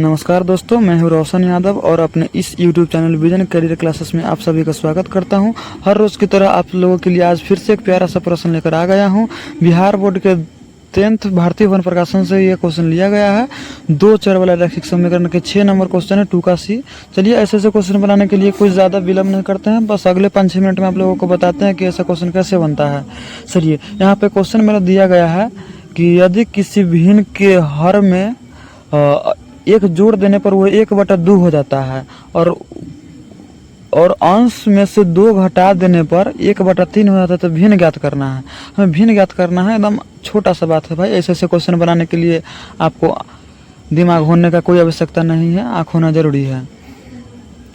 नमस्कार दोस्तों, मैं हूं रोशन यादव और अपने इस YouTube channel vision career classes में आप सभी का स्वागत करता हूं। हर रोज़ की तरह आप लोगों के लिए आज फिर से एक प्यारा सा प्रश्न लेकर आ गया हूं। बिहार बोर्ड के 10th भारतीय वन प्रकाशन से ये क्वेश्चन लिया गया है। 2 चर वाला रैखिक समीकरण के 6 नंबर क्वेश्चन है 2 का C। चलिए ऐसे क्वेश्चन बनाने के लिए कुछ ज़्यादा विलम्ब नहीं करते हैं, बस अगले 5-6 मिनट में आप लोगों को बताते हैं कि ऐसा क्वेश्चन कैसे बनता है। चलिए यहाँ पे क्वेश्चन मेरा दिया गया है कि यदि किसी भिन्न के हर में एक जोड़ देने पर वो 1/2 हो जाता है और अंश में से 2 घटा देने पर 1/3 हो जाता है, तो भिन्न ज्ञात करना है। हमें भिन्न ज्ञात करना है, एकदम छोटा सा बात है भाई। ऐसे क्वेश्चन बनाने के लिए आपको दिमाग होने का कोई आवश्यकता नहीं है, आँख होना जरूरी है।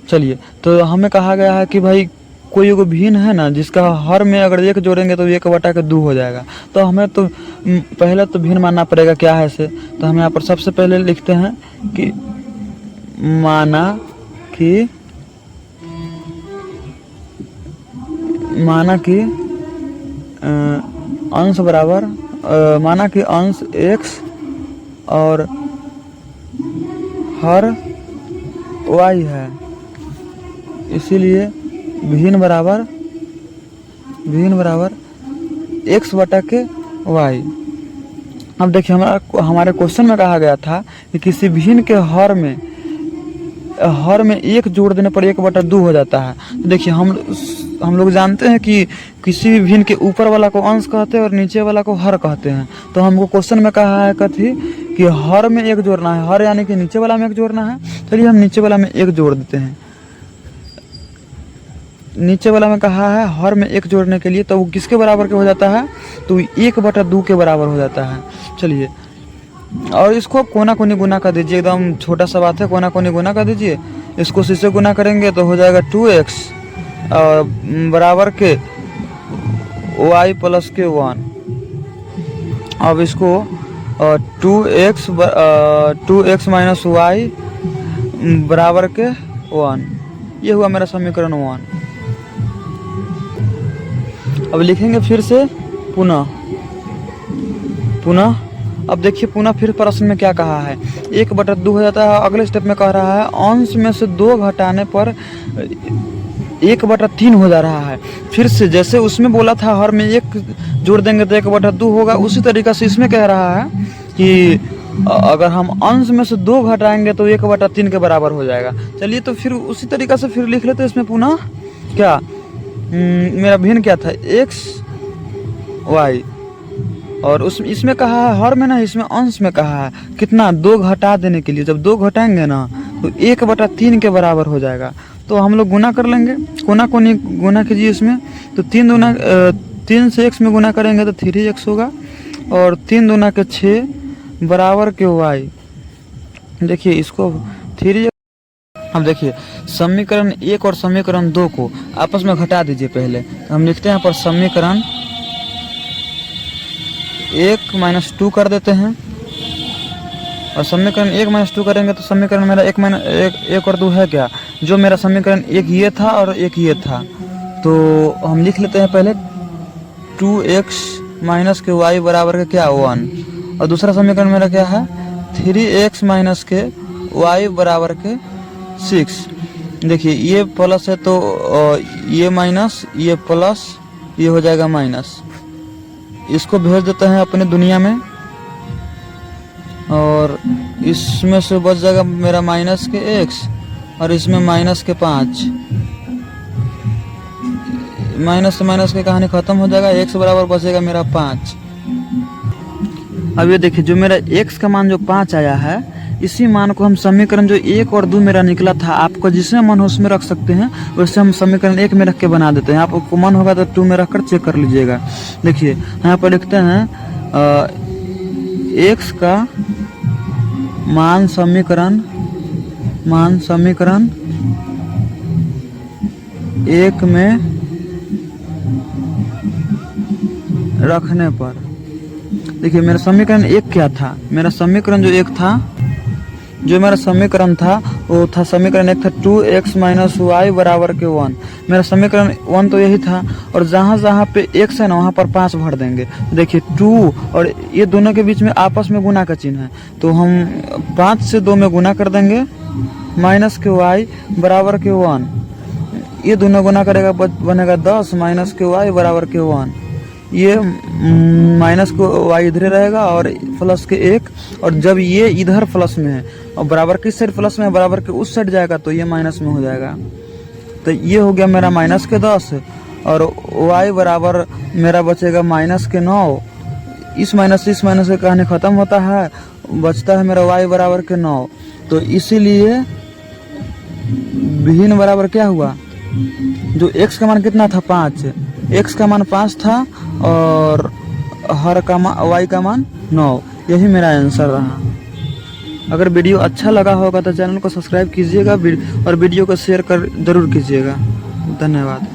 चलिए, तो हमें कहा गया है कि भाई कोई एगो भिन्न है ना, जिसका हर में अगर 1 जोड़ेंगे तो 1/2 हो जाएगा। तो हमें तो पहले तो भिन्न मानना पड़ेगा क्या है इसे। तो हम यहाँ पर सबसे पहले लिखते हैं कि माना कि अंश बराबर माना कि अंश x और हर y है, इसीलिए भिन्न बराबर x/y। अब देखिए हमारे क्वेश्चन में कहा गया था कि किसी भिन्न के हर में 1 जोड़ देने पर 1/2 हो जाता है। तो देखिए हम लोग जानते हैं कि किसी भी भिन्न के ऊपर वाला को अंश कहते हैं और नीचे वाला को हर कहते हैं। तो हमको क्वेश्चन में कहा है कि हर में 1 जोड़ना है, हर यानी कि नीचे वाला में 1 जोड़ना है। चलिए हम नीचे वाला में 1 जोड़ देते हैं। नीचे वाला में कहा है हर में 1 जोड़ने के लिए, तो वो किसके बराबर के हो जाता है, तो 1/2 के बराबर हो जाता है। चलिए, और इसको कोना कोनी गुना कर दीजिए, एकदम छोटा सा बात है, कोना कोनी गुना कर दीजिए। इसको इससे गुना करेंगे तो हो जाएगा 2x बराबर के y प्लस के 1। अब इसको 2x माइनस y बराबर के 1, ये हुआ मेरा समीकरण 1। अब लिखेंगे फिर से पुनः। अब देखिए पुनः फिर प्रश्न में क्या कहा है, 1/2 हो जाता है। अगले स्टेप में कह रहा है अंश में से 2 घटाने पर 1/3 हो जा रहा है। फिर से जैसे उसमें बोला था हर में 1 जोड़ देंगे तो 1/2 होगा, उसी तरीक़ा से इसमें कह रहा है कि अगर हम अंश में से 2 घटाएंगे तो 1/3 के बराबर हो जाएगा। चलिए, तो फिर उसी तरीक़ा से फिर लिख लेते हैं इसमें पुनः। क्या मेरा भिन्न क्या था, x y, और इसमें कहा है हर में ना, इसमें अंश में कहा है कितना, 2 घटा देने के लिए। जब 2 घटाएंगे ना तो 1/3 के बराबर हो जाएगा। तो हम लोग गुना कर लेंगे, कोना कोनी गुना कीजिए इसमें। तो 3 से x में गुना करेंगे तो 3x होगा, और 3 दूना के 6 बराबर के y। देखिए इसको 3। अब देखिए समीकरण 1 और समीकरण 2 को आपस में घटा दीजिए। पहले हम लिखते हैं यहाँ पर समीकरण 1 - 2 कर देते हैं, और समीकरण 1 - 2 करेंगे तो समीकरण मेरा 1 और 2 है क्या, जो मेरा समीकरण 1 ये था और 1 ये था। तो हम लिख लेते हैं पहले 2x माइनस के y बराबर के क्या 1, और दूसरा समीकरण मेरा क्या है 3x माइनस के y बराबर के 6। देखिए ये प्लस है तो ये माइनस, ये प्लस, ये हो जाएगा माइनस। इसको भेज देते हैं अपने दुनिया में, और इसमें से बच जाएगा मेरा माइनस के x, और इसमें माइनस के 5। माइनस से माइनस की कहानी खत्म हो जाएगा, x बराबर बचेगा मेरा 5। अब ये देखिए जो मेरा x का मान जो 5 आया है, इसी मान को हम समीकरण जो 1 और 2 मेरा निकला था, आपको जिसमें मन हो उसमें रख सकते हैं। वैसे हम समीकरण 1 में रख के बना देते हैं, आपको मन होगा तो 2 में रख कर चेक कर लीजिएगा। देखिए यहाँ पर लिखते हैं x का मान समीकरण 1 में रखने पर। देखिए मेरा समीकरण 1 क्या था, मेरा समीकरण जो 1 था, जो मेरा समीकरण था वो था समीकरण एक था 2x माइनस वाई बराबर के 1। मेरा समीकरण 1 तो यही था, और जहाँ जहाँ पे x है ना वहाँ पर 5 भर देंगे। देखिए 2 और ये दोनों के बीच में आपस में गुना का चिन्ह है, तो हम 5 से 2 में गुना कर देंगे, माइनस के y बराबर के 1। ये दोनों गुना करेगा बनेगा 10 माइनस के y बराबर के 1। ये माइनस को y इधर रहेगा और प्लस के 1, और जब ये इधर प्लस में है और बराबर किस साइड प्लस में है, बराबर के उस साइड जाएगा तो ये माइनस में हो जाएगा। तो ये हो गया मेरा माइनस के 10, और y बराबर मेरा बचेगा माइनस के 9। इस माइनस से कहानी ख़त्म होता है, बचता है मेरा y बराबर के 9। तो इसीलिए भिन्न बराबर क्या हुआ, जो x का मान कितना था 5, x का मान 5 था और हर का मान y का मान 9। यही मेरा आंसर रहा। अगर वीडियो अच्छा लगा होगा तो चैनल को सब्सक्राइब कीजिएगा और वीडियो को शेयर कर जरूर कीजिएगा। धन्यवाद।